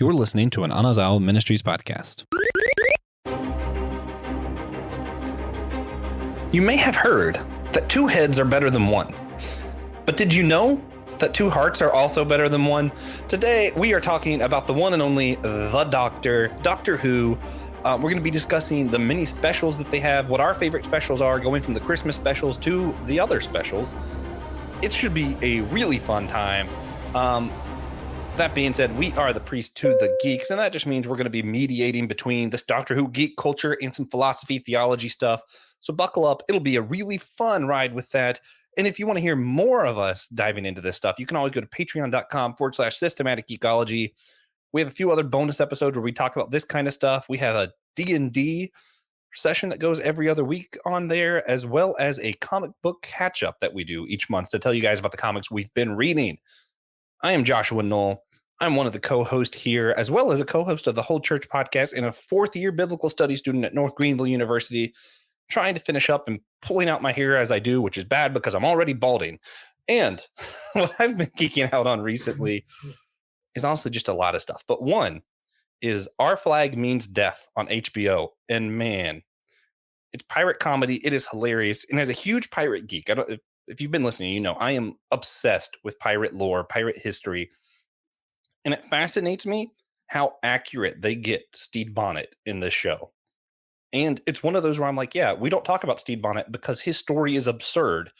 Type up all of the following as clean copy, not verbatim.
You're listening to an Anazao Ministries podcast. You may have heard that two heads are better than one. But did you know that two hearts are also better than one? Today, we are talking about the one and only The Doctor Who. We're going to be discussing the many specials that they have, what our favorite specials are, going from the Christmas specials to the other specials. It should be a really fun time. That being said, we are the priest to the geeks, and that just means we're going to be mediating between this Doctor Who geek culture and some philosophy, theology stuff. So buckle up. It'll be a really fun ride with that. And if you want to hear more of us diving into this stuff, you can always go to patreon.com/systematic geekology. We have a few other bonus episodes where we talk about this kind of stuff. We have a D&D session that goes every other week on there, as well as a comic book catch-up that we do each month to tell you guys about the comics we've been reading. I am Joshua Knoll. I'm one of the co-hosts here, as well as a co-host of the Whole Church podcast and a fourth-year biblical studies student at North Greenville University, trying to finish up and pulling out my hair as I do, which is bad because I'm already balding. And what I've been geeking out on recently is honestly just a lot of stuff. But one is Our Flag Means Death on HBO. And man, it's pirate comedy. It is hilarious. And as a huge pirate geek, if you've been listening, you know I am obsessed with pirate lore, pirate history. And it fascinates me how accurate they get Stede Bonnet in this show. And it's one of those where I'm like, yeah, we don't talk about Stede Bonnet because his story is absurd,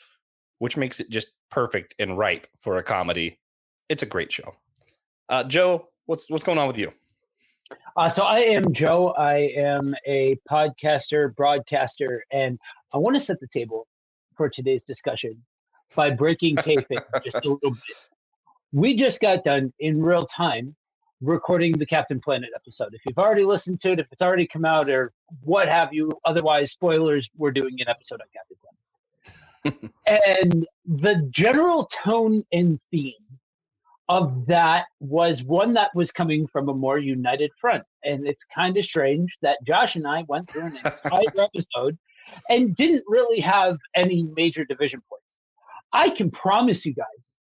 which makes it just perfect and ripe for a comedy. It's a great show. Joe, what's going on with you? So I am Joe. I am a podcaster, broadcaster, and I want to set the table for today's discussion by breaking kayfabe just a little bit. We just got done in real time recording the Captain Planet episode. If you've already listened to it, if it's already come out or what have you, otherwise, spoilers, we're doing an episode on Captain Planet. And the general tone and theme of that was one that was coming from a more united front. And it's kind of strange that Josh and I went through an entire episode and didn't really have any major division points. I can promise you guys,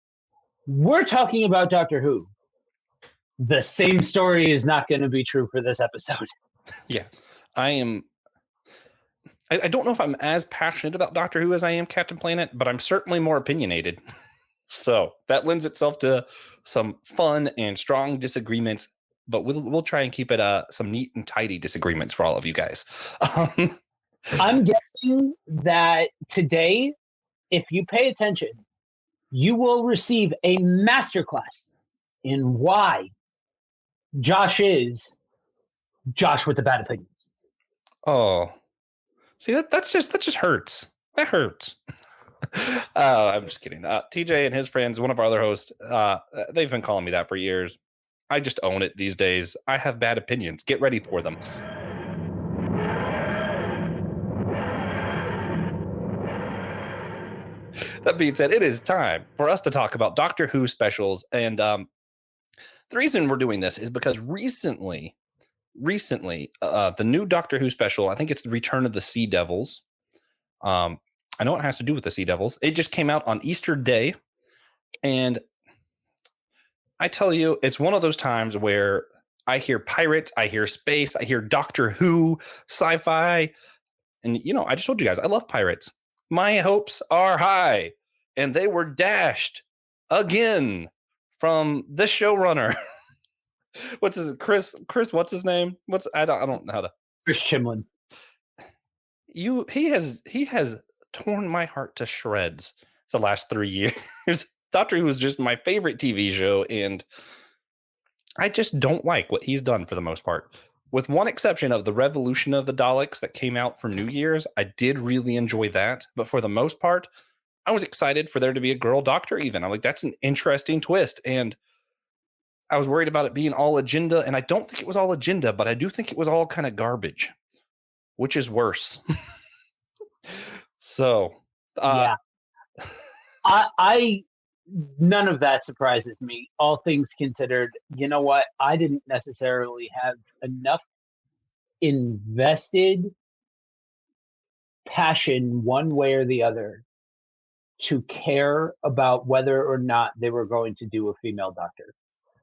we're talking about Doctor Who. The same story is not going to be true for this episode. Yeah, I don't know if I'm as passionate about Doctor Who as I am Captain Planet, but I'm certainly more opinionated. So that lends itself to some fun and strong disagreements, but we'll try and keep it some neat and tidy disagreements for all of you guys. I'm guessing that today, if you pay attention, you will receive a masterclass in why Josh is Josh with the bad opinions. Oh, see that just hurts. That hurts. I'm just kidding. TJ and his friends, one of our other hosts, they've been calling me that for years. I just own it these days. I have bad opinions. Get ready for them. That being said, it is time for us to talk about Doctor Who specials. And the reason we're doing this is because recently, the new Doctor Who special, I think it's the Return of the Sea Devils. I know it has to do with the Sea Devils. It just came out on Easter Day. And I tell you, it's one of those times where I hear pirates, I hear space, I hear Doctor Who, sci-fi. And, you know, I just told you guys, I love pirates. My hopes are high. And they were dashed again from the showrunner. Chris, what's his name? I don't know how to. Chris Chimlin. He has torn my heart to shreds the last 3 years. Doctor Who was just my favorite TV show, and I just don't like what he's done for the most part. With one exception of the Revolution of the Daleks that came out for New Year's, I did really enjoy that. But for the most part, I was excited for there to be a girl doctor even. I'm like, that's an interesting twist. And I was worried about it being all agenda, and I don't think it was all agenda, but I do think it was all kind of garbage, which is worse. So, yeah, I none of that surprises me. All things considered, you know what? I didn't necessarily have enough invested passion one way or the other to care about whether or not they were going to do a female doctor.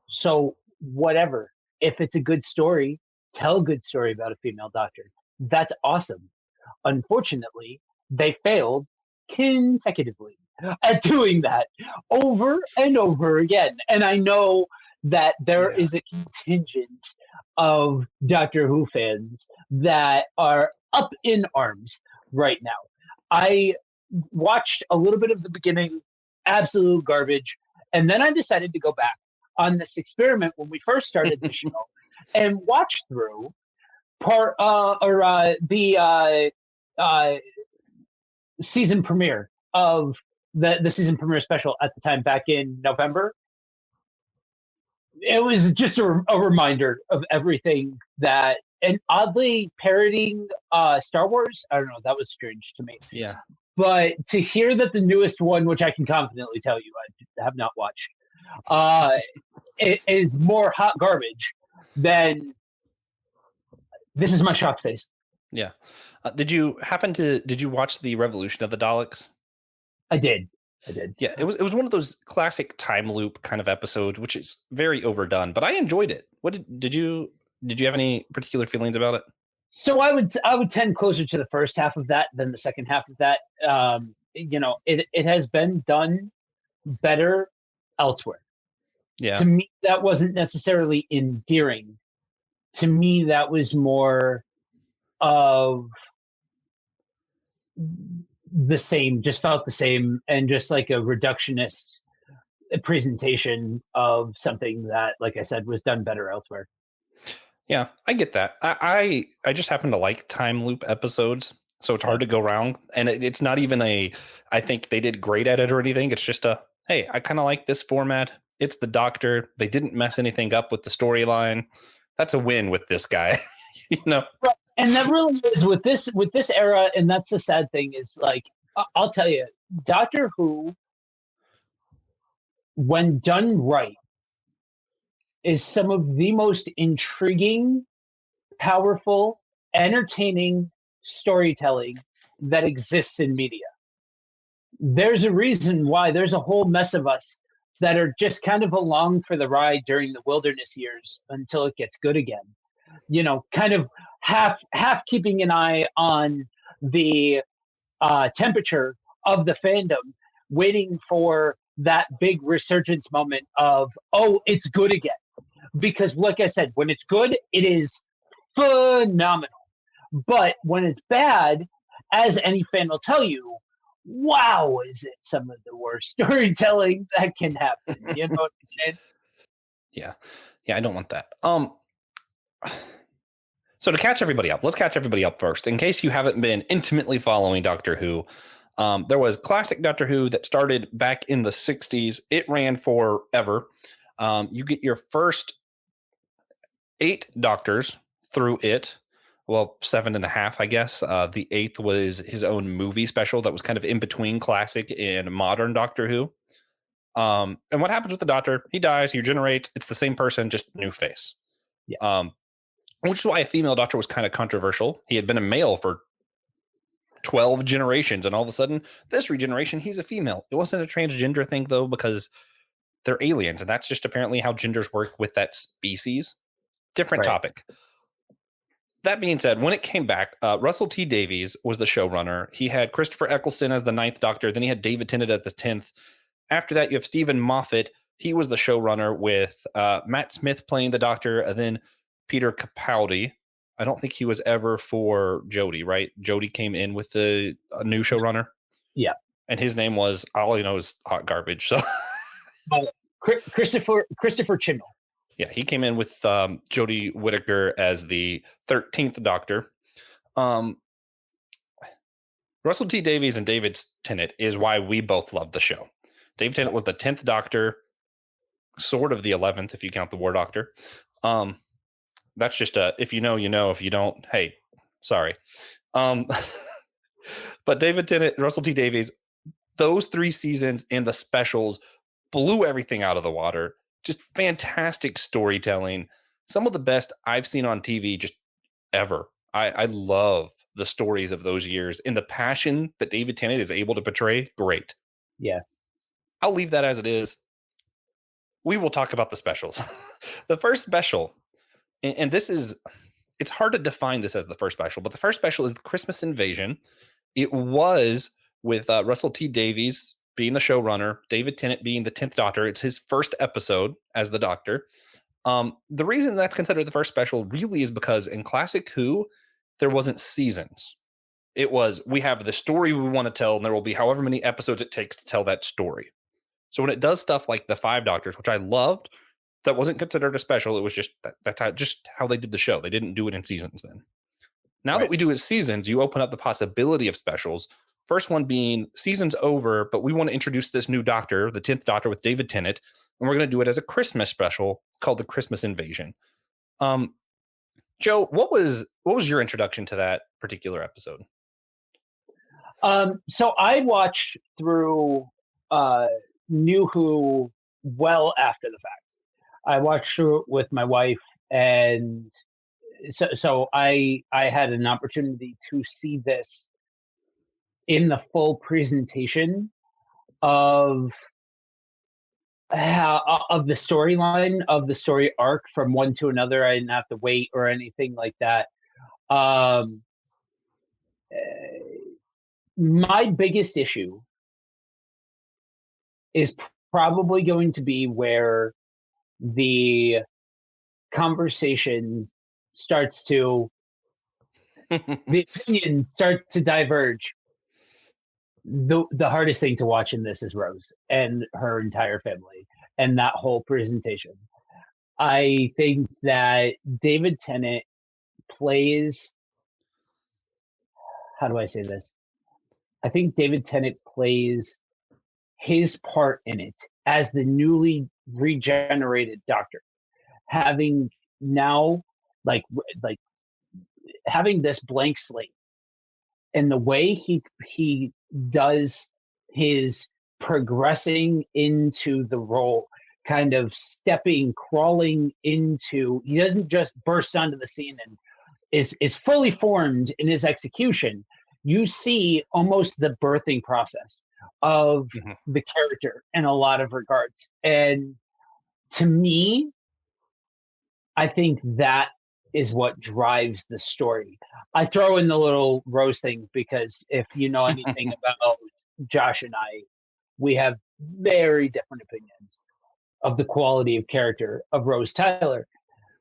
So whatever. if it's a good story, tell a good story about a female doctor. That's awesome. Unfortunately, they failed consecutively at doing that over and over again. And I know that there Yeah. is a contingent of Doctor Who fans that are up in arms right now. I watched a little bit of the beginning, absolute garbage, and then I decided to go back on this experiment when we first started the show and watch through the season premiere of the season premiere special at the time back in November. It was just a reminder of everything that, and oddly parodying Star Wars. I don't know, that was strange to me. Yeah. But to hear that the newest one, which I can confidently tell you I have not watched, it is more hot garbage than this is my shocked face. Yeah. Did you watch the Revolution of the Daleks? I did. Yeah, it was one of those classic time loop kind of episodes, which is very overdone, but I enjoyed it. What did you have any particular feelings about it? So I would tend closer to the first half of that than the second half of that. It has been done better elsewhere. Yeah. To me, that wasn't necessarily endearing. To me, that was more of the same, just felt the same, and just like a reductionist presentation of something that, like I said, was done better elsewhere. Yeah, I get that. I just happen to like time loop episodes, so it's hard to go wrong. And it's not even I think they did great at it or anything. It's just hey, I kind of like this format. It's the Doctor. They didn't mess anything up with the storyline. That's a win with this guy, you know. And that really is with this era, and that's the sad thing is, like, I'll tell you, Doctor Who, when done right, is some of the most intriguing, powerful, entertaining storytelling that exists in media. There's a reason why there's a whole mess of us that are just kind of along for the ride during the wilderness years until it gets good again. Kind of half keeping an eye on the temperature of the fandom, waiting for that big resurgence moment of, oh, it's good again. Because, like I said, when it's good, it is phenomenal. But when it's bad, as any fan will tell you, wow, is it some of the worst storytelling that can happen? You know what I'm saying? Yeah. Yeah, I don't want that. So to catch everybody up, let's catch everybody up first. In case you haven't been intimately following Doctor Who, there was classic Doctor Who that started back in the 60s. It ran forever. You get your first 8 Doctors through it. Well, 7.5, I guess. The 8th was his own movie special that was kind of in between classic and modern Doctor Who. And what happens with the Doctor? He dies, he regenerates. It's the same person, just new face. Yeah. Which is why a female Doctor was kind of controversial. He had been a male for 12 generations, and all of a sudden, this regeneration, he's a female. It wasn't a transgender thing, though, because they're aliens, and that's just apparently how genders work with that species. Different Right. topic. That being said, when it came back, Russell T Davies was the showrunner. He had Christopher Eccleston as the 9th Doctor. Then he had David Tennant at the 10th. After that, you have Stephen Moffat. He was the showrunner with Matt Smith playing the Doctor, and then Peter Capaldi. I don't think he was ever for Jodie, right? Jodie came in with a new showrunner. Yeah. And his name was, all I know is hot garbage. So Christopher Chibnall. yeah, he came in with Jodie Whittaker as the 13th Doctor. Russell T Davies and David Tennant is why we both love the show. David Tennant was the 10th Doctor, sort of the 11th if you count the War Doctor. That's just if you know, you know. If you don't, hey, sorry. But David Tennant, Russell T Davies, those 3 seasons and the specials blew everything out of the water. Just fantastic storytelling. Some of the best I've seen on TV just ever. I love the stories of those years and the passion that David Tennant is able to portray. Great. Yeah. I'll leave that as it is. We will talk about the specials. The first special And this is, it's hard to define this as the first special, but the first special is the Christmas Invasion. It was with Russell T Davies being the showrunner, David Tennant being the 10th Doctor. It's his first episode as the Doctor. The reason that's considered the first special really is because in classic Who, there wasn't seasons. It was, we have the story we want to tell, and there will be however many episodes it takes to tell that story. So when it does stuff like the Five Doctors, which I loved, that wasn't considered a special. It was just just how they did the show. They didn't do it in seasons then. Now that we do it seasons, you open up the possibility of specials. First one being season's over, but we want to introduce this new Doctor, the 10th Doctor with David Tennant, and we're going to do it as a Christmas special called the Christmas Invasion. Joe, what was your introduction to that particular episode? So I watched through New Who well after the fact. I watched through it with my wife, and so I had an opportunity to see this in the full presentation of of the storyline, of the story arc from one to another. I didn't have to wait or anything like that. My biggest issue is probably going to be where the conversation starts to the opinions start to diverge. The hardest thing to watch in this is Rose and her entire family and that whole presentation. I think that David Tennant plays, how do I say this? I think David Tennant plays his part in it as the newly regenerated Doctor, having now like having this blank slate, and the way he does his progressing into the role, kind of crawling into, he doesn't just burst onto the scene and is fully formed in his execution. You see almost the birthing process of the character in a lot of regards. And to me, I think that is what drives the story. I throw in the little Rose thing because if you know anything about Josh and I, we have very different opinions of the quality of character of Rose Tyler.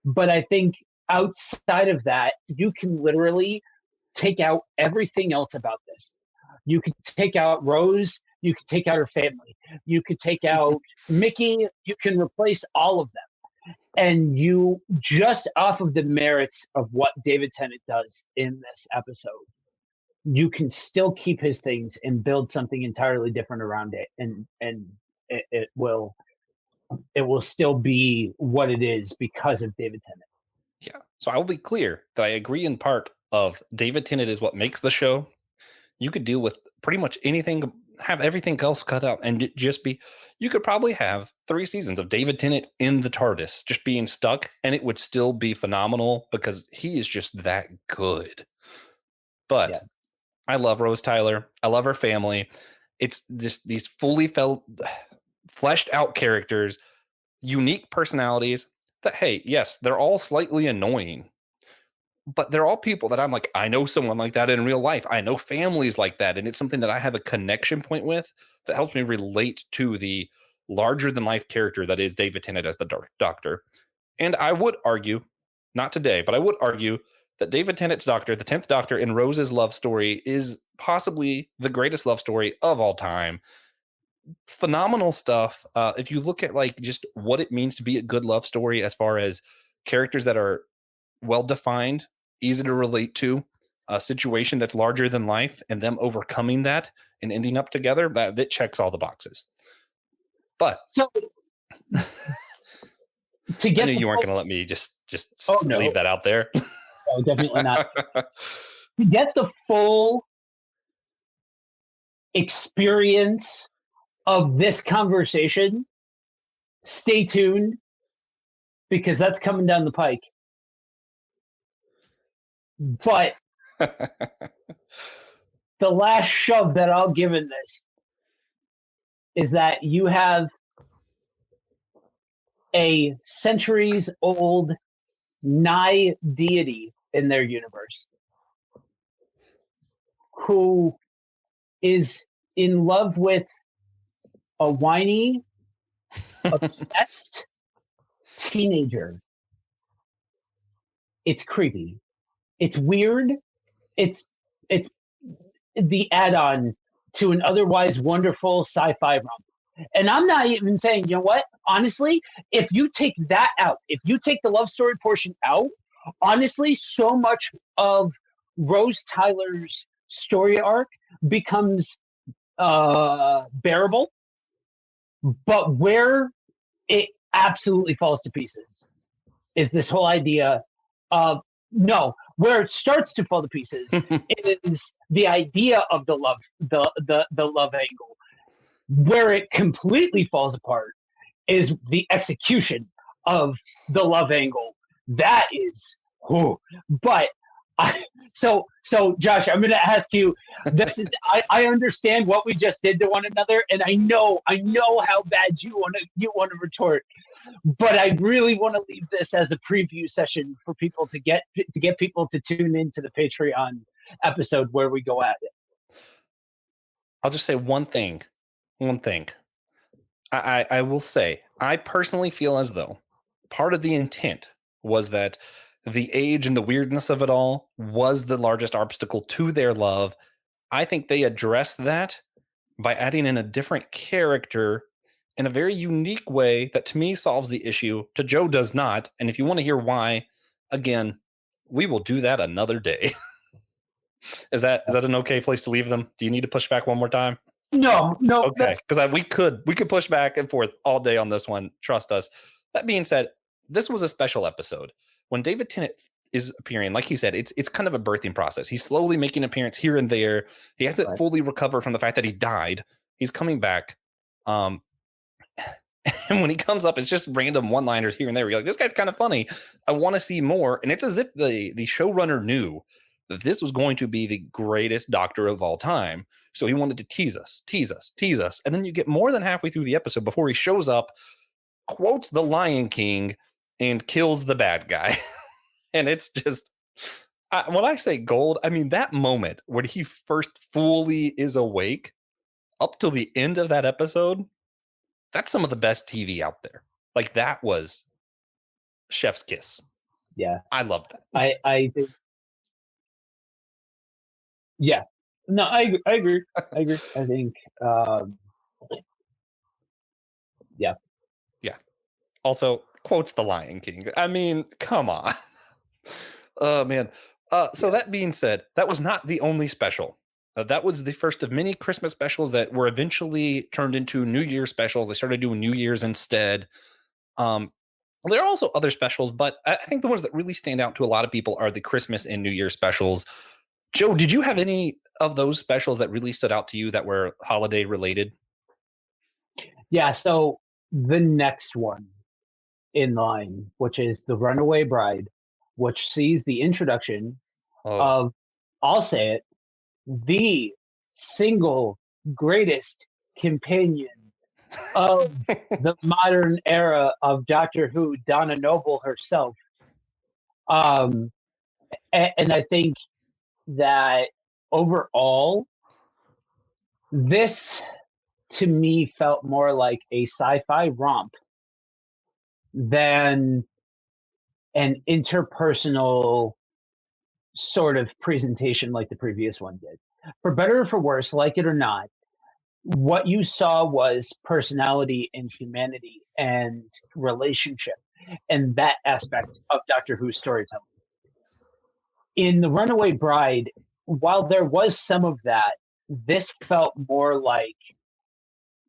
But I think outside of that, you can literally take out everything else about this. You could take out Rose, you could take out her family, you could take out Mickey, you can replace all of them. And you, just off of the merits of what David Tennant does in this episode, you can still keep his things and build something entirely different around it, and it will still be what it is because of David Tennant. Yeah. So I will be clear that I agree in part of David Tennant is what makes the show. You could deal with pretty much anything, have everything else cut out, and just be, you could probably have 3 seasons of David Tennant in the TARDIS just being stuck, and it would still be phenomenal because he is just that good. But yeah. I love Rose Tyler. I love her family. It's just these fully fleshed out characters, unique personalities that, hey, yes, they're all slightly annoying, but they're all people that I'm like, I know someone like that in real life. I know families like that. And it's something that I have a connection point with that helps me relate to the larger than life character that is David Tennant as the Doctor. And I would argue, not today, but I would argue that David Tennant's Doctor, the 10th Doctor in Rose's love story, is possibly the greatest love story of all time. Phenomenal stuff. If you look at like just what it means to be a good love story, as far as characters that are well defined, easy to relate to, a situation that's larger than life, and them overcoming that and ending up together, that checks all the boxes. But so to get, I knew you weren't going to let me just leave that out there. No, definitely not. To get the full experience of this conversation, stay tuned, because that's coming down the pike. But the last shove that I'll give in this is that you have a centuries-old nigh deity in their universe who is in love with a whiny, obsessed teenager. It's creepy. It's weird. It's the add-on to an otherwise wonderful sci-fi romp. And I'm not even saying, you know what? Honestly, if you take that out, if you take the love story portion out, honestly, so much of Rose Tyler's story arc becomes bearable. But where it absolutely falls to pieces is this whole idea of no, where it starts to fall to pieces is the idea of the love angle. Where it completely falls apart is the execution of the love angle. That is, but so Josh, I'm going to ask you. This is I understand what we just did to one another, and I know how bad you want to retort, but I really want to leave this as a preview session for people to get people to tune into the Patreon episode where we go at it. I'll just say one thing. I will say, I personally feel as though part of the intent was that the age and the weirdness of it all was the largest obstacle to their love. I think they addressed that by adding in a different character in a very unique way that to me solves the issue. To Joe does not. And if you want to hear why, again, we will do that another day. Is that an okay place to leave them? Do you need to push back one more time? No. Okay, because we could push back and forth all day on this one. Trust us. That being said, this was a special episode. When David Tennant is appearing, like he said, it's kind of a birthing process. He's slowly making an appearance here and there. He hasn't fully recovered from the fact that he died. He's coming back. And when he comes up, it's just random one-liners here and there. You're like, this guy's kind of funny. I want to see more. And it's as if the showrunner knew that this was going to be the greatest Doctor of all time. So he wanted to tease us. And then you get more than halfway through the episode before he shows up, quotes the Lion King, and kills the bad guy. And it's just, when I say gold, I mean that moment when he first fully is awake up till the end of that episode, that's some of the best TV out there. Like, that was chef's kiss. Yeah. I love that. I think. Yeah. No, I agree. I think, yeah. Yeah. Also, quotes the Lion King. I mean, come on. Oh, man. So that being said, that was not the only special. That was the first of many Christmas specials that were eventually turned into New Year's specials. They started doing New Year's instead. There are also other specials, but I think the ones that really stand out to a lot of people are the Christmas and New Year specials. Joe, did you have any of those specials that really stood out to you that were holiday related? Yeah, so the next one in line, which is The Runaway Bride, which sees the introduction of, I'll say it, the single greatest companion of the modern era of Doctor Who, Donna Noble herself. And I think that overall, this to me felt more like a sci-fi romp than an interpersonal sort of presentation like the previous one did. For better or for worse, like it or not, what you saw was personality and humanity and relationship and that aspect of Doctor Who's storytelling. In The Runaway Bride, while there was some of that, this felt more like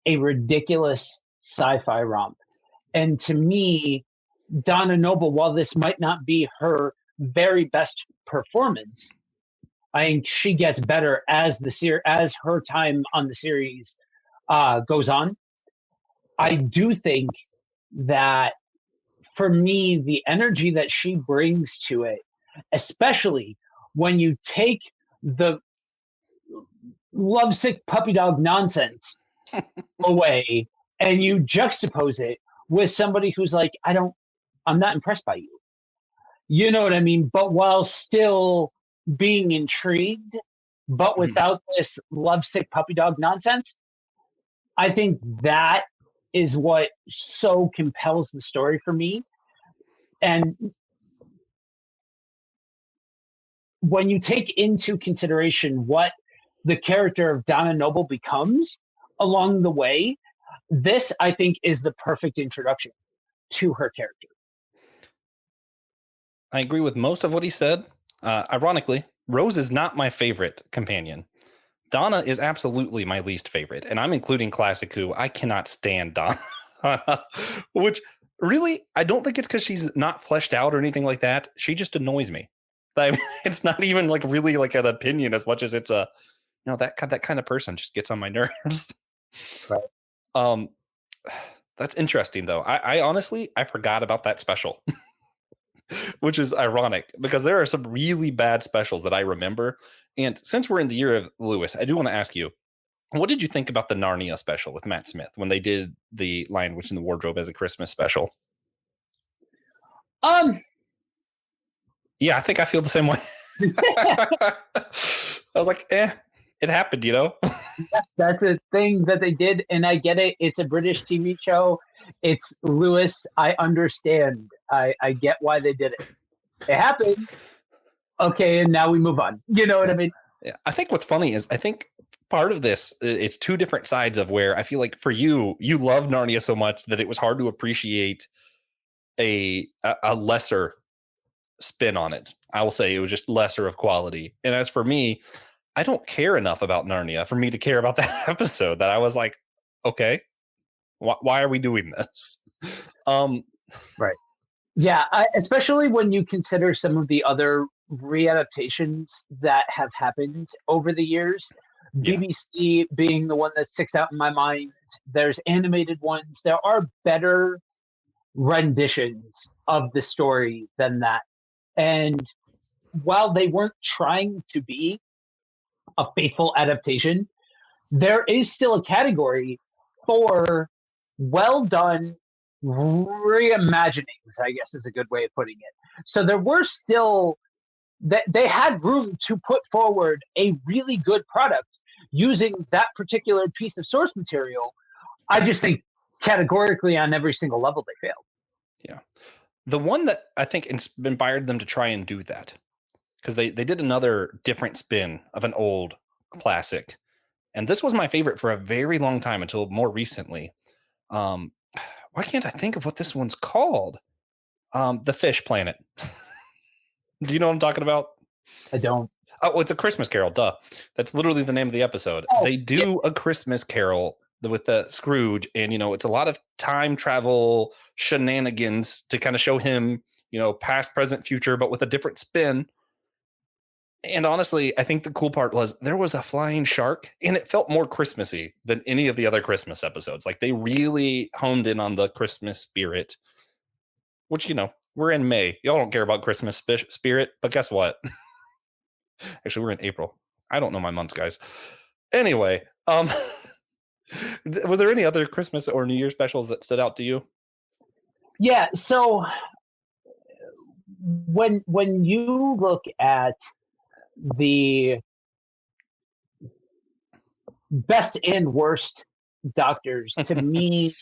a ridiculous sci-fi romp. And to me, Donna Noble, while this might not be her very best performance, I think she gets better as as her time on the series goes on. I do think that for me, the energy that she brings to it, especially when you take the lovesick puppy dog nonsense away and you juxtapose it with somebody who's like, I'm not impressed by you. You know what I mean? But while still being intrigued, but Mhm. without this lovesick puppy dog nonsense. I think that is what so compels the story for me. And when you take into consideration what the character of Donna Noble becomes along the way, this I think is the perfect introduction to her character. I agree with most of what he said. Ironically, Rose is not my favorite companion. Donna is absolutely my least favorite, and I'm including Classic, who I cannot stand Donna. Which really, I don't think it's because she's not fleshed out or anything like that. She just annoys me. Like, it's not even like really like an opinion as much as it's a that kind of person just gets on my nerves. Right. Um, that's interesting though. I honestly I forgot about that special. Which is ironic because there are some really bad specials that I remember. And since we're in the year of Lewis, I do want to ask you, what did you think about the Narnia special with Matt Smith when they did the Lion Witch in the Wardrobe as a Christmas special? Um, Yeah, I think I feel the same way. I was like, it happened, you know? that's a thing that they did, and I get it. It's a British TV show. It's Lewis. I understand. I get why they did it. It happened. Okay, and now we move on. You know what I mean? Yeah. I think what's funny is I think part of this it's two different sides of where I feel like for you love Narnia so much that it was hard to appreciate a lesser spin on it. I will say it was just lesser of quality. And as for me, I don't care enough about Narnia for me to care about that episode that I was like, okay, why are we doing this? Um, Right. Yeah, especially when you consider some of the other readaptations that have happened over the years. yeah, BBC being the one that sticks out in my mind. There's animated ones. There are better renditions of the story than that. And while they weren't trying to be a faithful adaptation, there is still a category for well done reimaginings, I guess is a good way of putting it. So there were still that they had room to put forward a really good product using that particular piece of source material. I just think categorically on every single level they failed. yeah. The one that I think inspired them to try and do that because they did another different spin of an old classic, and this was my favorite for a very long time until more recently. Um, why can't I think of what this one's called? The Fish Planet. Do you know what I'm talking about? I don't. Oh, well, it's a Christmas Carol. Duh. That's literally the name of the episode. Oh, They yeah, do a Christmas Carol with the Scrooge, and it's a lot of time travel shenanigans to kind of show him, past, present, future, but with a different spin. And honestly, I think the cool part was there was a flying shark, and it felt more Christmassy than any of the other Christmas episodes. Like they really honed in on the Christmas spirit, which we're in May. Y'all don't care about Christmas spirit, but guess what? Actually, we're in April. I don't know my months, guys. Anyway, were there any other Christmas or New Year specials that stood out to you? yeah. So when you look at the best and worst doctors, to me,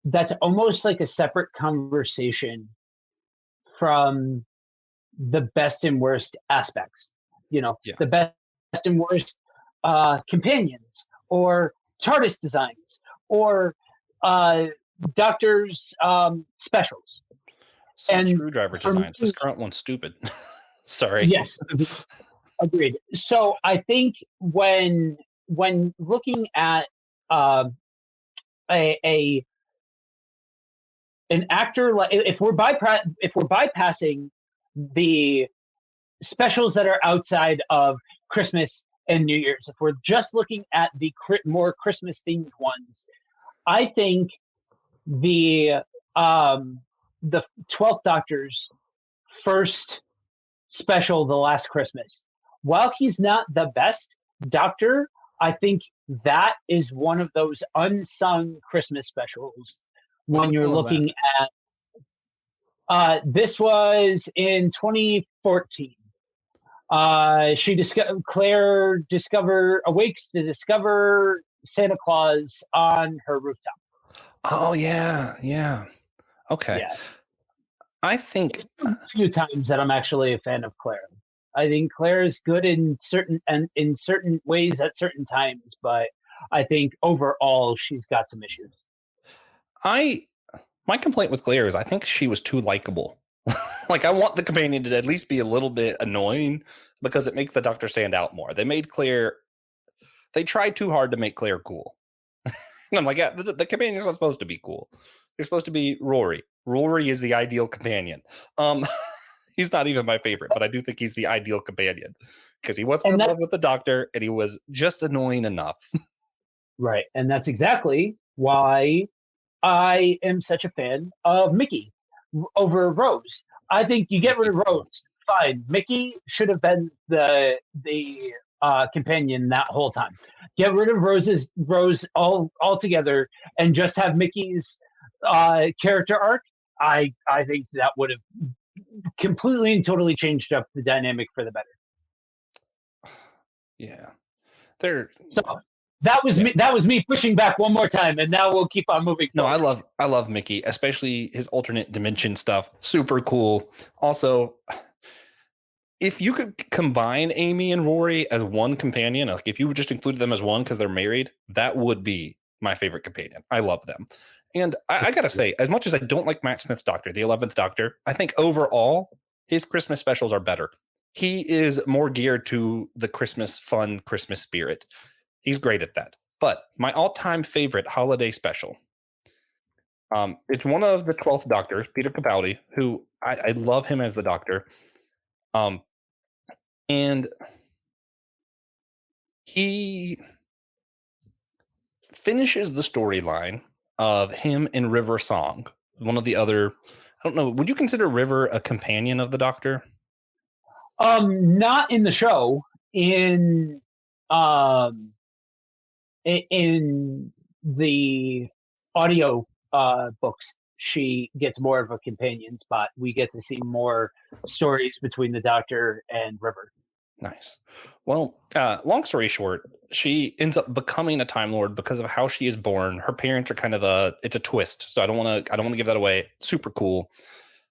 that's almost like a separate conversation from the best and worst aspects. Yeah. The best and worst companions or TARDIS designs or uh, doctors specials. Some And screwdriver for designs. This me, current one's stupid. Sorry. yes, agreed. So I think when looking at uh, a an actor, like if we're bypassing the specials that are outside of Christmas and New Year's, if we're just looking at the more Christmas themed ones, I think the um, the 12th Doctor's first special, The Last Christmas, while he's not the best Doctor, I think that is one of those unsung Christmas specials when Which you're one was that? looking at This was in 2014. Claire awakes to discover Santa Claus on her rooftop. Oh yeah, yeah. Okay. Yeah, I think a few times that I'm actually a fan of Claire. I think Claire is good in certain ways at certain times, but I think overall she's got some issues. I my complaint with Claire is I think she was too likable. Like I want the companion to at least be a little bit annoying because it makes the Doctor stand out more. They tried too hard to make Claire cool. And I'm like, yeah, the companion's not supposed to be cool. They're supposed to be Rory. Rory is the ideal companion. Um, he's not even my favorite, but I do think he's the ideal companion because he wasn't And in that's love with the Doctor and he was just annoying enough. right. And that's exactly why I am such a fan of Mickey over Rose. I think you get rid of Rose, fine. Mickey should have been the companion that whole time. Get rid of Rose altogether and just have Mickey's character arc. I think that would have completely and totally changed up the dynamic for the better. Yeah, they're So that was yeah. me. That was me pushing back one more time, and now we'll keep on moving No, forward. I love Mickey, especially his alternate dimension stuff. Super cool. Also, if you could combine Amy and Rory as one companion, like if you just included them as one because they're married, that would be my favorite companion. I love them. And I gotta say, as much as I don't like Matt Smith's Doctor, the 11th Doctor, I think overall his Christmas specials are better. He is more geared to the Christmas fun, Christmas spirit. He's great at that. But my all-time favorite holiday special, it's one of the 12th Doctors, Peter Capaldi, who I love him as the Doctor. Um, and he finishes the storyline of him and River Song, one of the other. I don't know. Would you consider River a companion of the Doctor? Not in the show. Um, in the audio books, she gets more of a companion spot. We get to see more stories between the Doctor and River. Nice. Well, long story short, she ends up becoming a Time Lord because of how she is born. Her parents are kind of it's a twist. So I don't want to give that away. Super cool.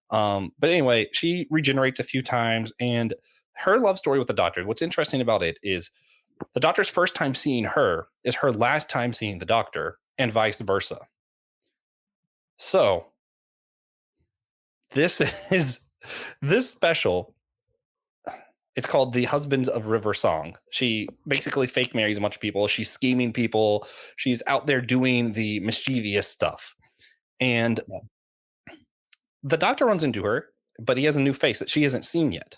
But anyway, she regenerates a few times and her love story with the Doctor. What's interesting about it is the Doctor's first time seeing her is her last time seeing the Doctor and vice versa. So this is this special. It's called The Husbands of River Song. She basically fake marries a bunch of people. She's scheming people. She's out there doing the mischievous stuff. And the Doctor runs into her, but he has a new face that she hasn't seen yet.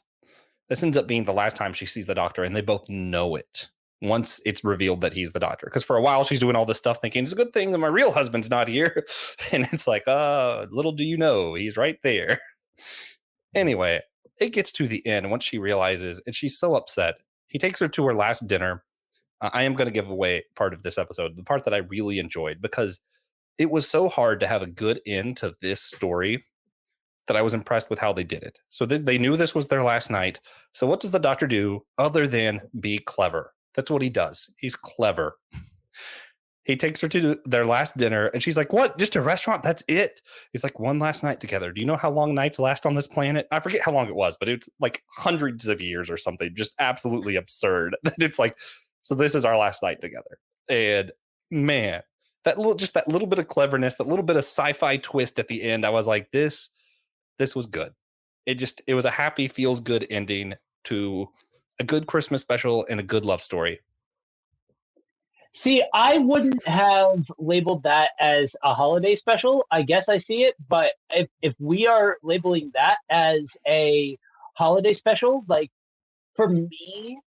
This ends up being the last time she sees the Doctor, and they both know it once it's revealed that he's the Doctor. Because for a while, she's doing all this stuff thinking, it's a good thing that my real husband's not here. And it's like, little do you know, he's right there. Anyway, it gets to the end once she realizes, and she's so upset. He takes her to her last dinner. I am going to give away part of this episode, the part that I really enjoyed, because it was so hard to have a good end to this story that I was impressed with how they did it. So they knew this was their last night. So what does the Doctor do other than be clever? That's what he does. He's clever. He takes her to their last dinner and she's like, what? Just a restaurant? That's it? He's like, one last night together. Do you know how long nights last on this planet? I forget how long it was, but it's like hundreds of years or something. Just absolutely absurd. It's like, so this is our last night together. And man, that little bit of cleverness, that little bit of sci-fi twist at the end, I was like, this was good. It was a happy, feels good ending to a good Christmas special and a good love story. See, I wouldn't have labeled that as a holiday special. I guess I see it, but if we are labeling that as a holiday special, like for me,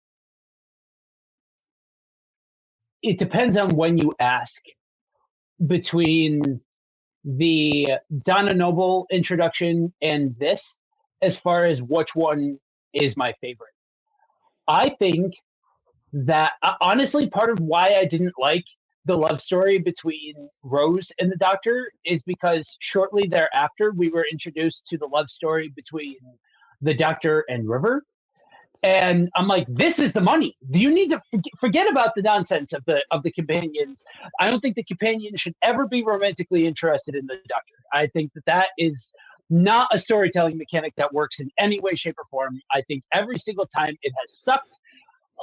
it depends on when you ask. Between the Donna Noble introduction and this, as far as which one is my favorite, I think that honestly, part of why I didn't like the love story between Rose and the Doctor is because shortly thereafter we were introduced to the love story between the Doctor and River. And I'm like, this is the money. You need to forget about the nonsense of the companions. I don't think the companions should ever be romantically interested in the Doctor. I think that is not a storytelling mechanic that works in any way, shape, or form. I think every single time it has sucked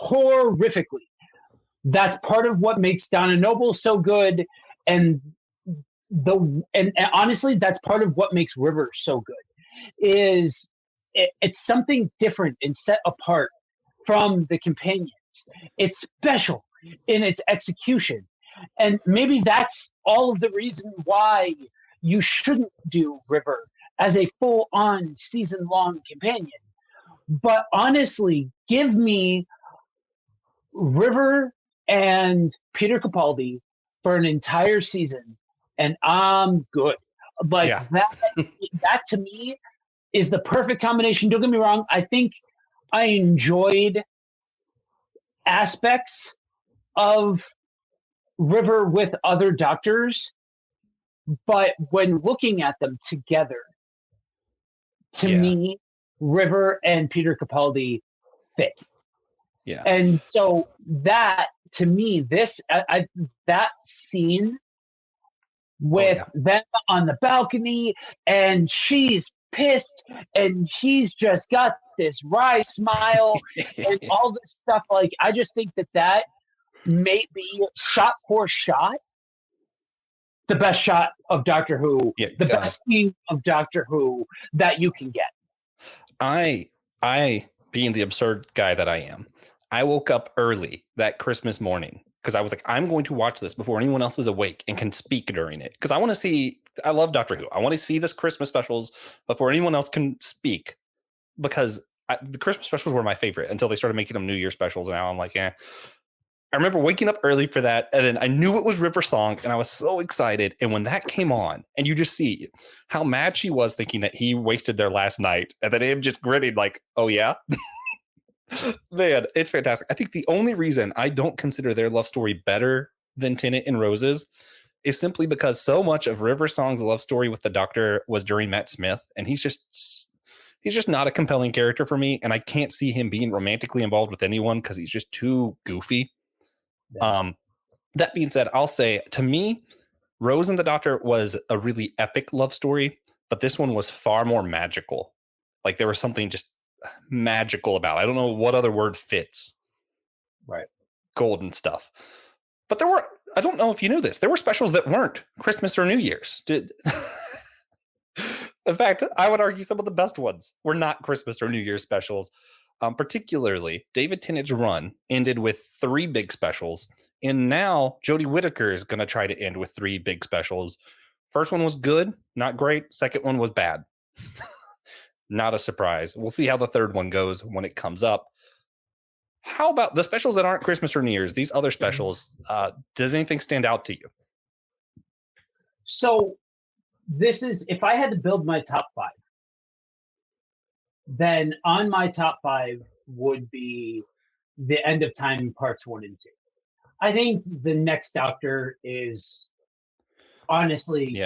horrifically. That's part of what makes Donna Noble so good, and and honestly, that's part of what makes River so good. It's something different and set apart from the companions. It's special in its execution, and maybe that's all of the reason why you shouldn't do River as a full-on season-long companion. But honestly, give me River and Peter Capaldi for an entire season, and I'm good. Like that to me is the perfect combination. Don't get me wrong. I think I enjoyed aspects of River with other Doctors, but when looking at them together, to me, River and Peter Capaldi fit. Yeah. And so that, to me, that scene with them on the balcony and she's pissed and he's just got this wry smile and all this stuff. Like, I just think that may be shot for shot the best shot of Doctor Who, the best scene of Doctor Who that you can get. I, being the absurd guy that I am, I woke up early that Christmas morning because I was like, I'm going to watch this before anyone else is awake and can speak during it. Because I want to see, I love Doctor Who. I want to see this Christmas specials before anyone else can speak. Because the Christmas specials were my favorite until they started making them New Year specials. And now I'm like, I remember waking up early for that. And then I knew it was River Song and I was so excited. And when that came on and you just see how mad she was thinking that he wasted their last night and then him just grinning like, oh yeah. Man, it's fantastic. I think the only reason I don't consider their love story better than Tennant and Rose's is simply because so much of River Song's love story with the Doctor was during Matt Smith, and he's just not a compelling character for me, and I can't see him being romantically involved with anyone because he's just too goofy. Yeah. That being said, I'll say, to me, Rose and the Doctor was a really epic love story, but this one was far more magical. Like, there was something just magical about it. I don't know what other word fits. Right. Golden stuff. But I don't know if you knew this, there were specials that weren't Christmas or New Year's. In fact, I would argue some of the best ones were not Christmas or New Year's specials. Particularly, David Tennant's run ended with 3 big specials. And now Jodie Whittaker is going to try to end with 3 big specials. First one was good, not great. Second one was bad. Not a surprise. We'll see how the third one goes when it comes up. How about the specials that aren't Christmas or New Year's? These other specials, does anything stand out to you? So this is, if I had to build my top 5, then on my top 5 would be the End of Time parts 1 and 2. I think the next Doctor is honestly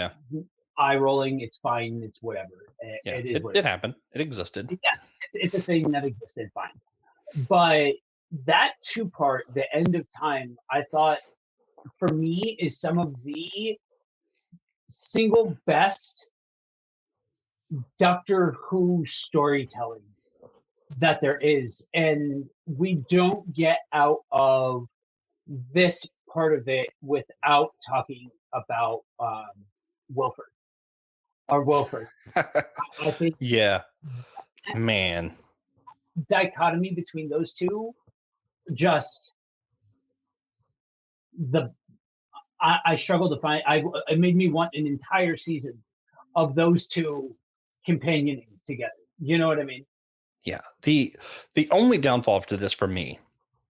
eye rolling. It's fine. It's whatever. It happened. It existed. Yeah, it's a thing that existed. Fine. But that 2-part, the End of Time, I thought for me is some of the single best Doctor Who storytelling that there is, and we don't get out of this part of it without talking about Wilford. I think man, dichotomy between those two, just I struggle to find. It made me want an entire season of those two companioning together. You know what I mean? Yeah. The only downfall to this for me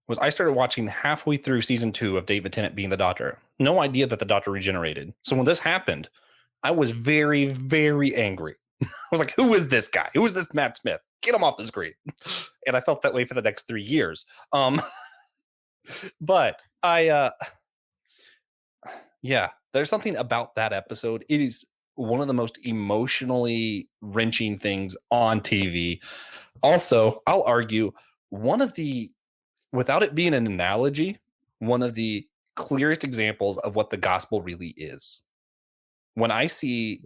was I started watching halfway through season 2 of David Tennant being the Doctor. No idea that the Doctor regenerated. So when this happened, I was very, very angry. I was like, who is this guy? Who is this Matt Smith? Get him off the screen. And I felt that way for the next 3 years. But Yeah, there's something about that episode. It is one of the most emotionally wrenching things on TV. Also, I'll argue one of the, without it being an analogy, one of the clearest examples of what the gospel really is. When I see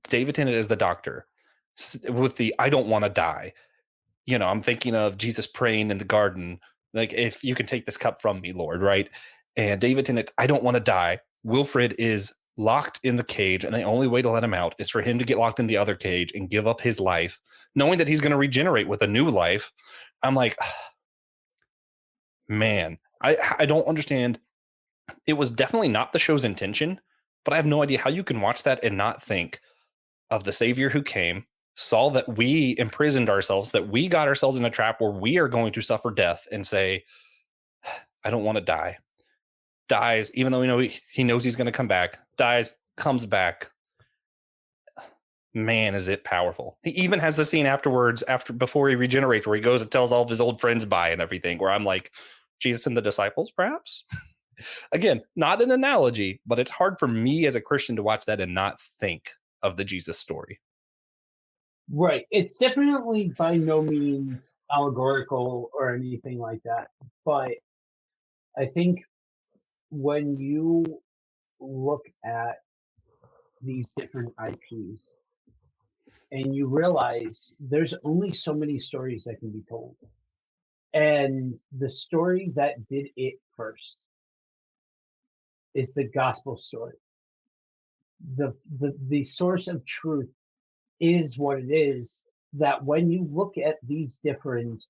David Tennant as the doctor with the I don't want to die, I'm thinking of Jesus praying in the garden, like, if you can take this cup from me, Lord, right? And David Tennant, I don't want to die. Wilfred is locked in the cage, and the only way to let him out is for him to get locked in the other cage and give up his life, knowing that he's going to regenerate with a new life. I'm like, man, I don't understand. It was definitely not the show's intention, but I have no idea how you can watch that and not think of the Savior who came, saw that we imprisoned ourselves, that we got ourselves in a trap where we are going to suffer death, and say, I don't want to die. Dies, even though we know he knows he's going to come back. Dies, comes back. Man, is it powerful. He even has the scene afterwards, before he regenerates, where he goes and tells all of his old friends bye and everything, where I'm like, Jesus and the disciples, perhaps? Again, not an analogy, but it's hard for me as a Christian to watch that and not think of the Jesus story. Right. It's definitely by no means allegorical or anything like that. But I think when you look at these different IPs and you realize there's only so many stories that can be told. And the story that did it first is the gospel story. The source of truth is what it is, that when you look at these different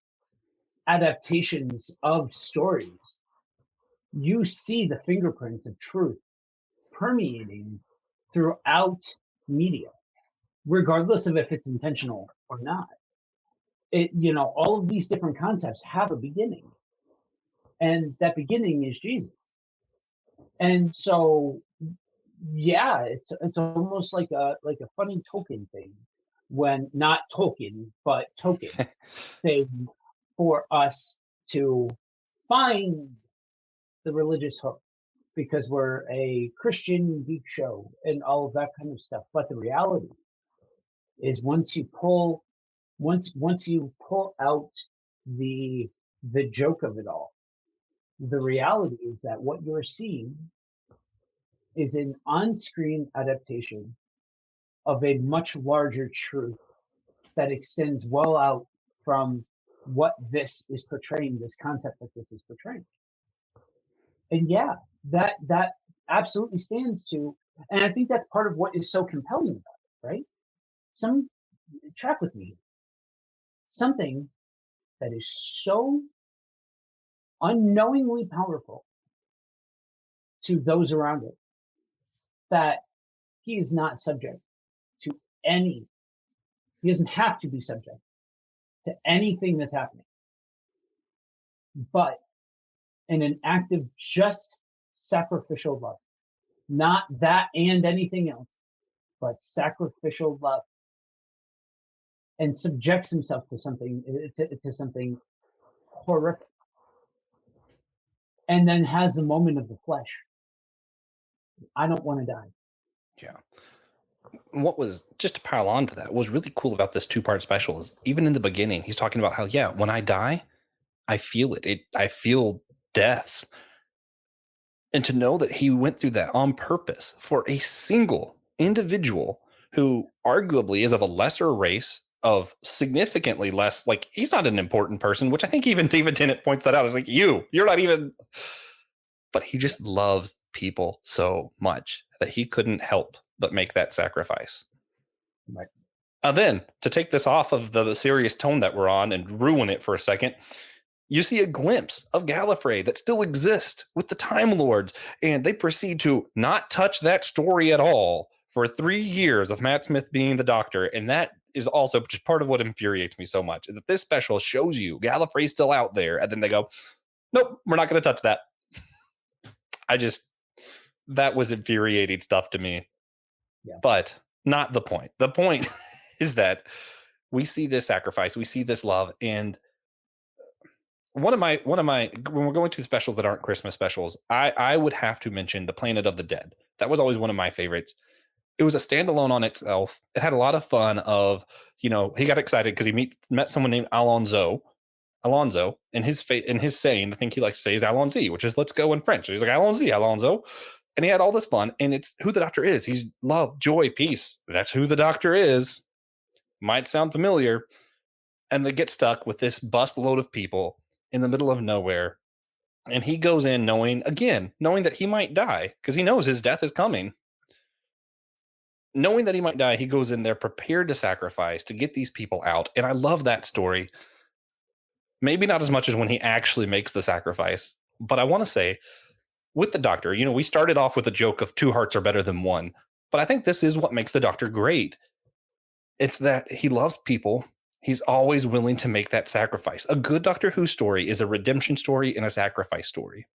adaptations of stories, you see the fingerprints of truth permeating throughout media, regardless of if it's intentional or not. All of these different concepts have a beginning, and that beginning is Jesus. And so, yeah, it's almost like a funny token thing, when not token but token thing, for us to find the religious hook because we're a Christian geek show and all of that kind of stuff. But the reality is, once you pull out the joke of it all, the reality is that what you're seeing is an on-screen adaptation of a much larger truth that extends well out from what this is portraying, this concept that this is portraying. And yeah, that absolutely stands to, and I think that's part of what is so compelling about it, right? Some track with me, something that is so unknowingly powerful to those around it that he is not subject to any, he doesn't have to be subject to anything that's happening, but in an act of just sacrificial love, not that and anything else, but sacrificial love, and subjects himself to something, to something horrific, and then has the moment of the flesh. I don't want to die. Yeah. What was, just to pile on to that, what was really cool about this 2-part special is, even in the beginning, he's talking about how, yeah, when I die, I feel it. I feel death. And to know that he went through that on purpose for a single individual who arguably is of a lesser race, of significantly less, like, he's not an important person, which I think even David Tennant points that out. It's like, you're not even, but he just loves people so much that he couldn't help but make that sacrifice. Right. Then, to take this off of the serious tone that we're on and ruin it for a second, you see a glimpse of Gallifrey that still exists with the Time Lords, and they proceed to not touch that story at all for 3 years of Matt Smith being the Doctor. And that is also just part of what infuriates me so much, is that this special shows you Gallifrey's still out there, and then they go, nope, we're not going to touch that. That was infuriating stuff to me. Yeah. But not the point. The point is that we see this sacrifice, we see this love, and one of my when we're going to specials that aren't Christmas specials, I would have to mention The Planet of the Dead. That was always one of my favorites. It was a standalone on itself. It had a lot of fun of, he got excited because he met someone named Alonzo, and his saying, the thing he likes to say is Allons-y, which is let's go in French. So he's like, Allons-y, Alonzo. And he had all this fun, and it's who the Doctor is. He's love, joy, peace. That's who the Doctor is. Might sound familiar. And they get stuck with this bus load of people in the middle of nowhere. And he goes in knowing that he might die, because he knows his death is coming. Knowing that he might die, he goes in there prepared to sacrifice to get these people out. And I love that story. Maybe not as much as when he actually makes the sacrifice, but I want to say with the Doctor, we started off with a joke of two hearts are better than one, but I think this is what makes the Doctor great. It's that he loves people. He's always willing to make that sacrifice. A good Doctor Who story is a redemption story and a sacrifice story.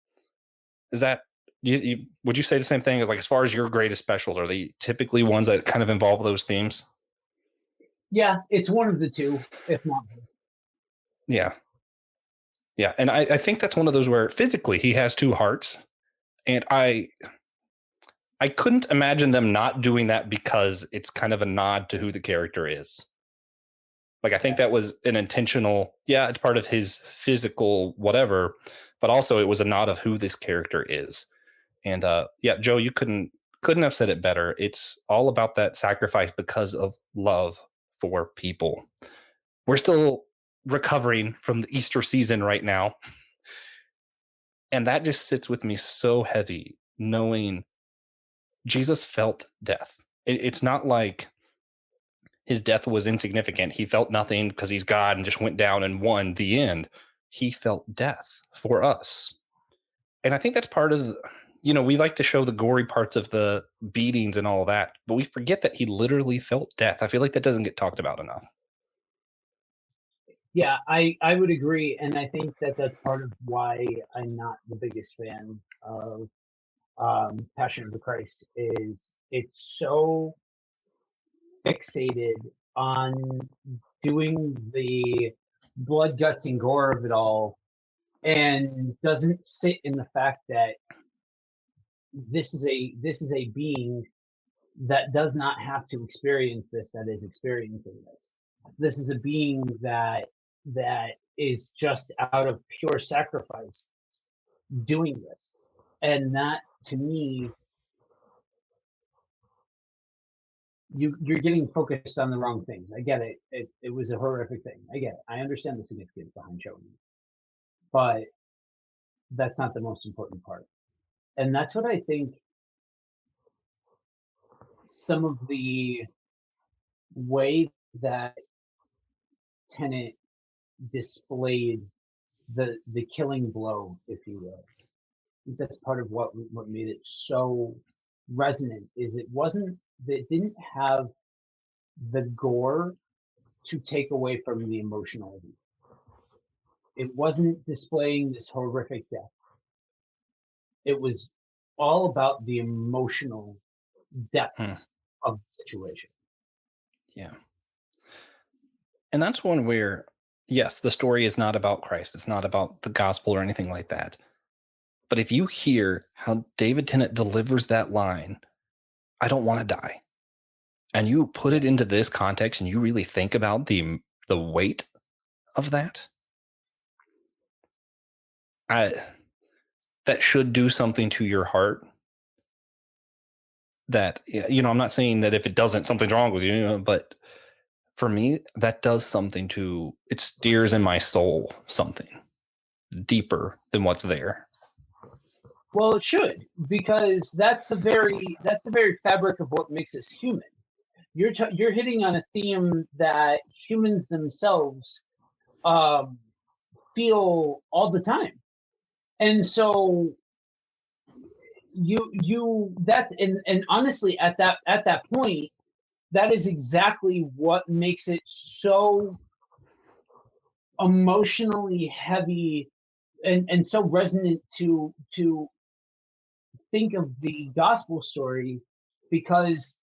Is that, would you say the same thing as far as your greatest specials? Are they typically ones that kind of involve those themes? Yeah, it's one of the two, if not both. Yeah. Yeah. And I think that's one of those where physically he has two hearts. And I couldn't imagine them not doing that because it's kind of a nod to who the character is. I think that was an intentional, it's part of his physical whatever, but also it was a nod of who this character is. And Joe, you couldn't have said it better. It's all about that sacrifice because of love for people. We're still recovering from the Easter season right now. And that just sits with me so heavy, knowing Jesus felt death. It's not like his death was insignificant. He felt nothing because he's God and just went down and won the end. He felt death for us. And I think that's part of, we like to show the gory parts of the beatings and all that, but we forget that he literally felt death. I feel like that doesn't get talked about enough. Yeah, I would agree. And I think that that's part of why I'm not the biggest fan of Passion of the Christ. Is it's so fixated on doing the blood, guts, and gore of it all, and doesn't sit in the fact that this is a being that does not have to experience this, that is experiencing this. This is a being that is just out of pure sacrifice doing this. And that, to me, you're getting focused on the wrong things. I get it. It was a horrific thing. I get it. I understand the significance behind showing it. But that's not the most important part. And that's what I think some of the way that Tennant displayed the killing blow, if you will. I think that's part of what made it so resonant. Is it didn't have the gore to take away from the emotionalism. It wasn't displaying this horrific death. It was all about the emotional depths of the situation. Yeah. And that's one where, yes, the story is not about Christ. It's not about the gospel or anything like that. But if you hear how David Tennant delivers that line, I don't want to die, and you put it into this context and you really think about the weight of that, that should do something to your heart. That, I'm not saying that if it doesn't, something's wrong with you, but for me, that does something it steers in my soul something deeper than what's there. Well, it should, because that's the very fabric of what makes us human. You're hitting on a theme that humans themselves feel all the time, and so and honestly, at that point, that is exactly what makes it so emotionally heavy and so resonant to think of the gospel story, because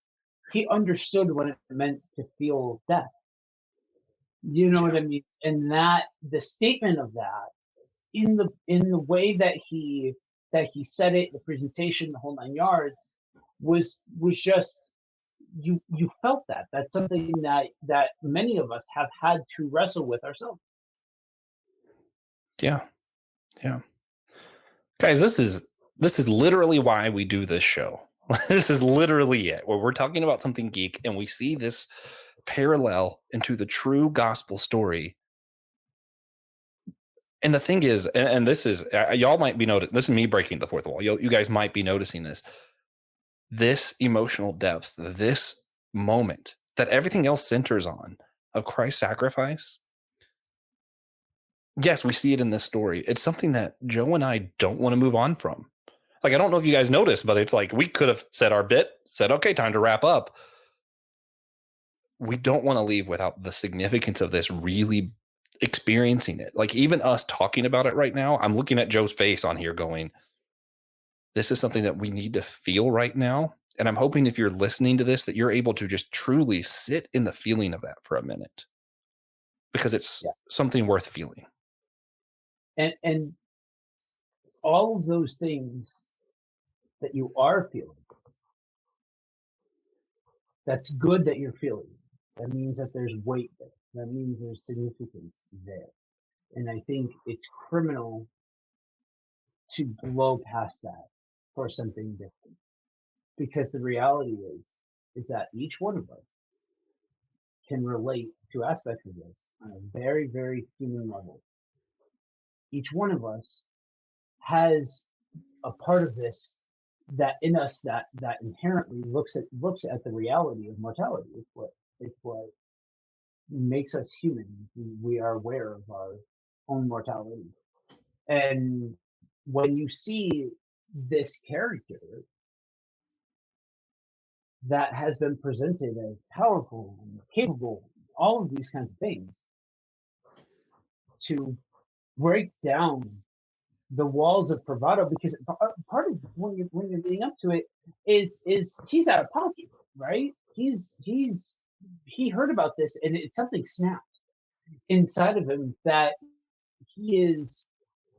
he understood what it meant to feel death. You know what I mean? And that the statement of that in the way that he said it, the presentation, the whole 9 yards, was just, you felt that. That's something that many of us have had to wrestle with ourselves. Yeah. Yeah. Guys, this is literally why we do this show. This is literally it, where we're talking about something geek and we see this parallel into the true gospel story. And the thing is, and this is, y'all might be noticing, this is me breaking the fourth wall. You guys might be noticing this emotional depth, this moment that everything else centers on of Christ's sacrifice. Yes, we see it in this story. It's something that Joe and I don't want to move on from. Like, I don't know if you guys noticed, but it's like we could have said our bit, said, okay, time to wrap up. We don't want to leave without the significance of this really experiencing it. Like, even us talking about it right now, I'm looking at Joe's face on here going, this is something that we need to feel right now. And I'm hoping if you're listening to this, that you're able to just truly sit in the feeling of that for a minute, because it's something worth feeling. And all of those things that you are feeling, that's good that you're feeling. That means that there's weight there. That means there's significance there. And I think it's criminal to blow past that for something different. Because the reality is that each one of us can relate to aspects of this on a very, very human level. Each one of us has a part of this that in us that inherently looks at the reality of mortality. It's what makes us human. We are aware of our own mortality. And when you see this character that has been presented as powerful and capable, all of these kinds of things, to break down the walls of bravado, because part of when you're leading up to it is he's out of pocket, right? He heard about this and something snapped inside of him that he is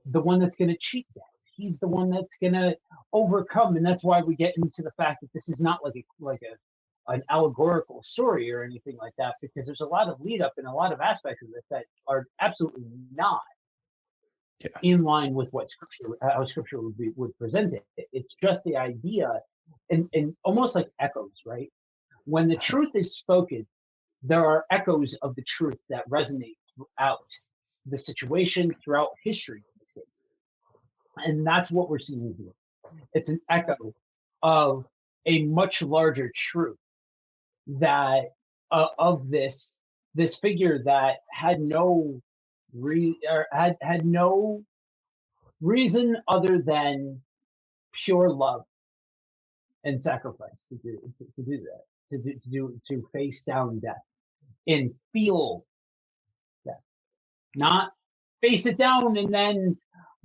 the one that's going to cheat death. He's the one that's going to overcome, and that's why we get into the fact that this is not like an allegorical story or anything like that, because there's a lot of lead up and a lot of aspects of this that are absolutely not in line with what how scripture would present it. It's just the idea, and almost like echoes, right? When the truth is spoken, there are echoes of the truth that resonate throughout the situation, throughout history in this case. And that's what we're seeing here. It's an echo of a much larger truth that of this figure that had no had no reason other than pure love and sacrifice to do that, to face down death and feel death, not face it down and then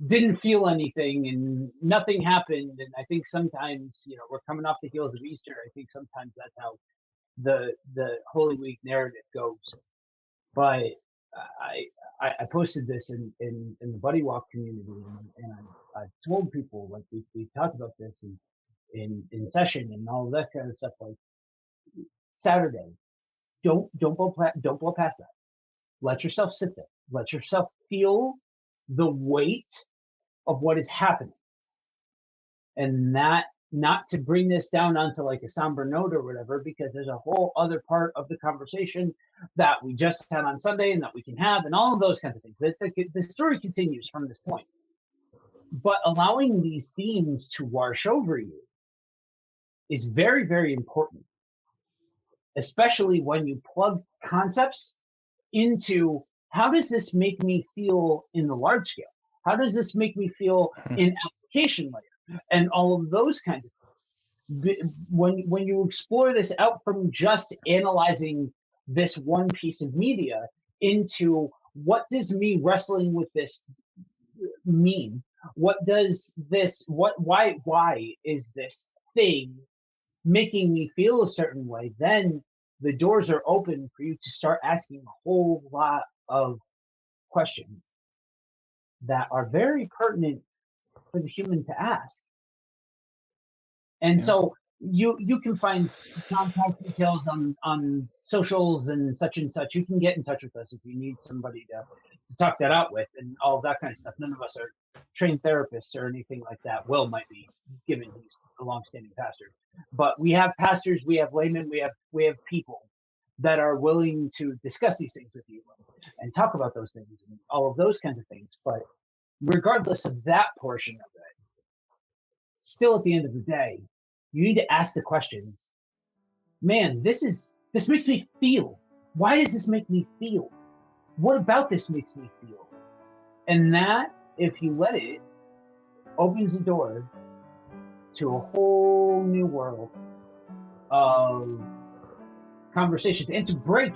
didn't feel anything and nothing happened. And I think sometimes, we're coming off the heels of Easter. I think sometimes that's how the Holy Week narrative goes. But I posted this in the Buddy Walk community, and I told people, like, we talked about this in session and all of that kind of stuff. Like, Saturday, don't blow past that. Let yourself sit there. Let yourself feel the weight of what is happening, and not to bring this down onto like a somber note or whatever, because there's a whole other part of the conversation that we just had on Sunday and that we can have, and all of those kinds of things. The story continues from this point, but allowing these themes to wash over you is very, very important, especially when you plug concepts into how does this make me feel in the large scale? How does this make me feel in application layer? And all of those kinds of things. When you explore this out from just analyzing this one piece of media into what does me wrestling with this mean? What does this, why is this thing making me feel a certain way? Then the doors are open for you to start asking a whole lot of questions that are very pertinent for the human to ask. And Yeah. so you can find contact details on socials and such. You can get in touch with us if you need somebody to talk that out with and all of that kind of stuff. None of us are trained therapists or anything like that. Will might be, given he's a longstanding pastor, but we have pastors, we have laymen, we have people that are willing to discuss these things with you and talk about those things and all of those kinds of things. But regardless of that portion of it, still at the end of the day, you need to ask the questions. Man, this makes me feel. Why does this make me feel? What about this makes me feel? And that, if you let it, opens the door to a whole new world of conversations. And to break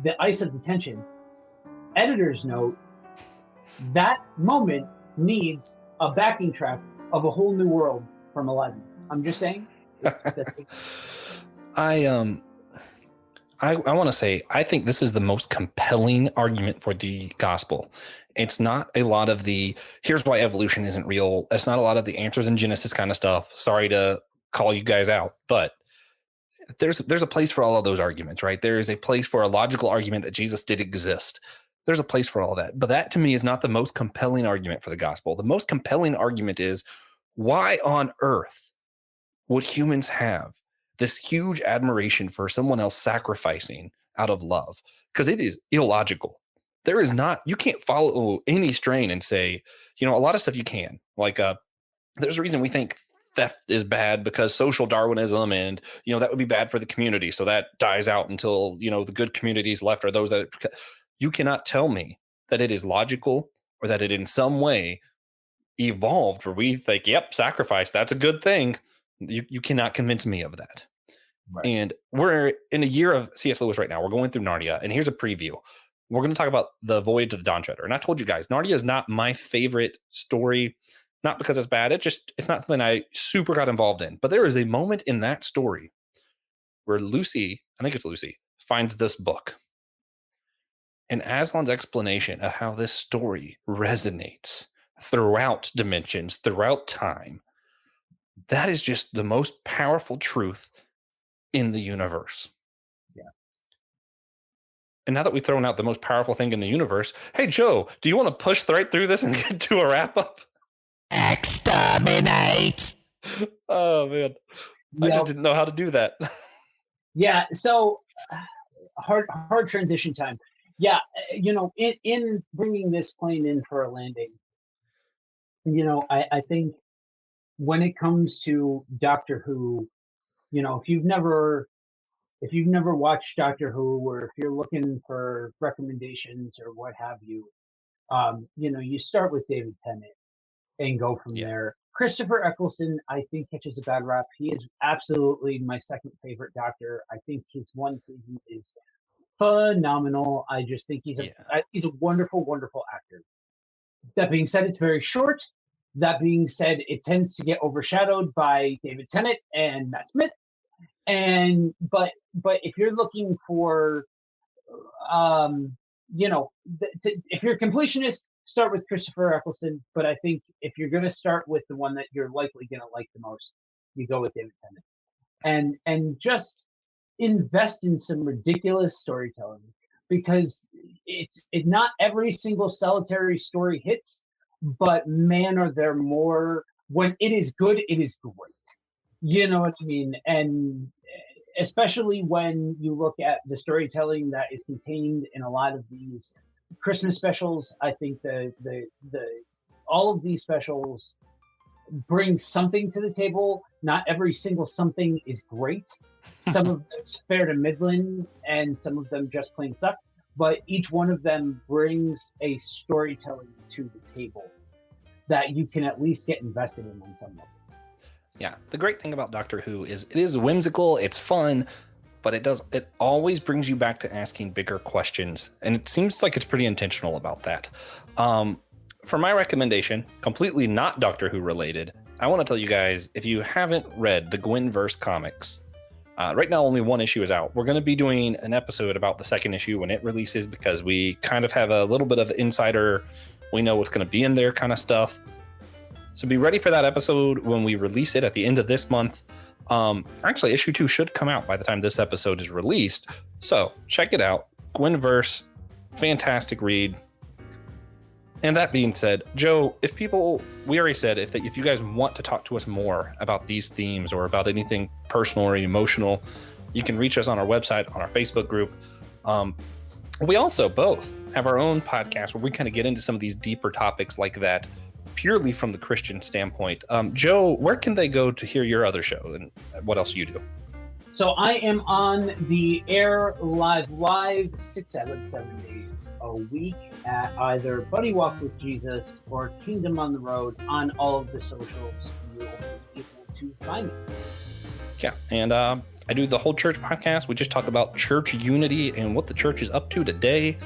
the ice of the tension, editor's note, that moment needs a backing track of a whole new world from Aladdin. I'm just saying. I want to say, I think this is the most compelling argument for the gospel. It's not a lot of the, here's why evolution isn't real. It's not a lot of the answers in Genesis kind of stuff. Sorry to call you guys out, but there's a place for all of those arguments, right? There is a place for a logical argument that Jesus did exist. There's a place for all that. But that to me is not the most compelling argument for the gospel. The most compelling argument is, why on earth would humans have this huge admiration for someone else sacrificing out of love? Because it is illogical. There is not, you can't follow any strain and say, a lot of stuff you can. Like, there's a reason we think theft is bad, because social Darwinism, and, that would be bad for the community. So that dies out until, the good communities left are those that, you cannot tell me that it is logical or that it in some way evolved where we think, yep, sacrifice, that's a good thing. You cannot convince me of that. Right. And we're in a year of C.S. Lewis right now. We're going through Narnia, and here's a preview. We're going to talk about the Voyage of the Dawn Treader. And I told you guys, Narnia is not my favorite story, not because it's bad. It's not something I super got involved in. But there is a moment in that story where Lucy, I think it's Lucy, finds this book. And Aslan's explanation of how this story resonates throughout dimensions, throughout time, that is just the most powerful truth in the universe. Yeah. And now that we've thrown out the most powerful thing in the universe, hey, Joe, do you want to push right through this and get to a wrap up? Exterminate! Oh, man. I just didn't know how to do that. Yeah, so hard transition time. Yeah, in bringing this plane in for a landing, I think when it comes to Doctor Who, if you've never watched Doctor Who, or if you're looking for recommendations or what have you, you start with David Tennant and go from there. Christopher Eccleston, I think, catches a bad rap. He is absolutely my second favorite Doctor. I think his one season is phenomenal. I just think he's a wonderful, wonderful actor. That being said, it's very short. That being said, it tends to get overshadowed by David Tennant and Matt Smith. But if you're looking for, if you're a completionist, start with Christopher Eccleston. But I think if you're going to start with the one that you're likely going to like the most, you go with David Tennant, and just invest in some ridiculous storytelling, because it not every single solitary story hits, but man, are there more. When it is good, it is great. You know what I mean? And especially when you look at the storytelling that is contained in a lot of these Christmas specials, I think the all of these specials bring something to the table. Not every single something is great. Some of them's fair to middling, and some of them just plain suck. But each one of them brings a storytelling to the table that you can at least get invested in on some level. Yeah, the great thing about Doctor Who is it is whimsical, it's fun, but it always brings you back to asking bigger questions, and it seems like it's pretty intentional about that. For my recommendation, completely not Doctor Who related, I want to tell you guys, if you haven't read the Gwenverse comics, right now only one issue is out. We're going to be doing an episode about the second issue when it releases, because we kind of have a little bit of insider We know what's going to be in there kind of stuff. So be ready for that episode when we release it at the end of this month. Actually, issue 2 should come out by the time this episode is released. So check it out. Gwynverse, fantastic read. And that being said, Joe, we already said, if you guys want to talk to us more about these themes or about anything personal or emotional, you can reach us on our website, on our Facebook group. We also both have our own podcast where we kind of get into some of these deeper topics like that, purely from the Christian standpoint. Joe, where can they go to hear your other show and what else you do? So I am on the air live 6 out of 7 days a week at either Buddy Walk with Jesus or Kingdom on the Road on all of the socials. You will be able to find me. Yeah, and I do the Whole Church podcast. We just talk about church unity and what the church is up to today.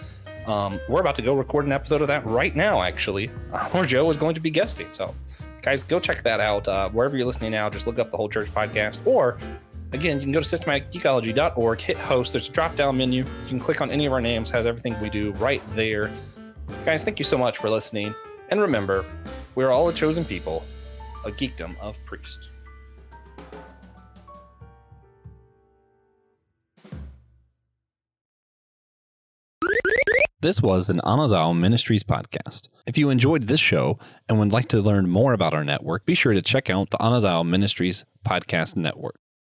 We're about to go record an episode of that right now, actually, where Joe is going to be guesting. So, guys, go check that out. Wherever you're listening now, just look up the Whole Church podcast. Or, again, you can go to systematicgeekology.org, hit host. There's a drop-down menu. You can click on any of our names. Has everything we do right there. Guys, thank you so much for listening. And remember, we're all a chosen people, a geekdom of priests. This was an Anazao Ministries podcast. If you enjoyed this show and would like to learn more about our network, be sure to check out the Anazao Ministries podcast network.